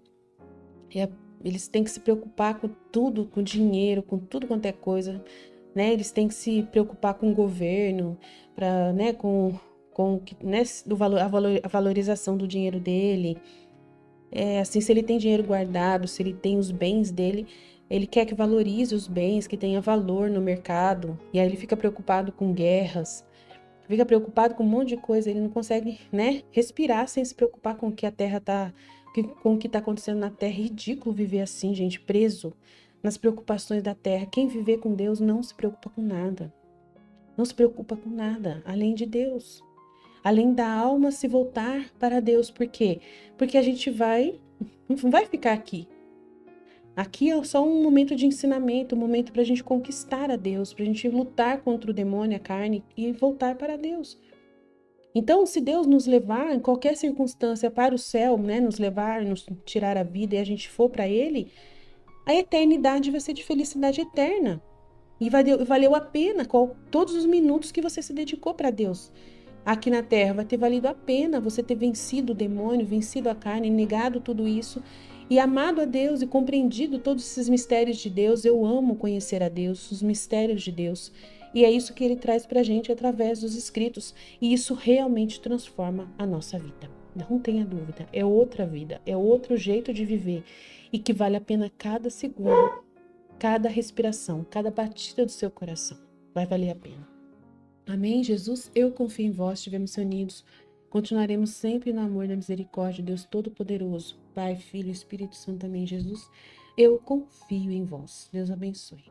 Speaker 1: Eles têm que se preocupar com tudo, com dinheiro, com tudo quanto é coisa, né? Eles têm que se preocupar com o governo, para, né, né, a valorização do dinheiro dele. Assim, se ele tem dinheiro guardado, se ele tem os bens dele, ele quer que valorize os bens, que tenha valor no mercado. E aí ele fica preocupado com guerras, fica preocupado com um monte de coisa. Ele não consegue, né, respirar sem se preocupar com o que a terra com o que está acontecendo na terra. É ridículo viver assim, gente, preso nas preocupações da terra. Quem viver com Deus não se preocupa com nada. Não se preocupa com nada, além de Deus. Além da alma se voltar para Deus. Por quê? Porque a gente não vai ficar aqui. Aqui é só um momento de ensinamento, um momento para a gente conquistar a Deus, para a gente lutar contra o demônio, a carne e voltar para Deus. Então, se Deus nos levar em qualquer circunstância para o céu, né, nos levar, nos tirar a vida e a gente for para Ele, a eternidade vai ser de felicidade eterna. E valeu a pena todos os minutos que você se dedicou para Deus. Aqui na terra vai ter valido a pena você ter vencido o demônio, vencido a carne, negado tudo isso e amado a Deus e compreendido todos esses mistérios de Deus. Eu amo conhecer a Deus, os mistérios de Deus. E é isso que ele traz para a gente através dos escritos. E isso realmente transforma a nossa vida. Não tenha dúvida, é outra vida, é outro jeito de viver e que vale a pena cada segundo, cada respiração, cada batida do seu coração. Vai valer a pena. Amém, Jesus? Eu confio em vós, estivemos unidos. Continuaremos sempre no amor e na misericórdia, Deus Todo-Poderoso, Pai, Filho e Espírito Santo. Amém, Jesus? Eu confio em vós. Deus abençoe.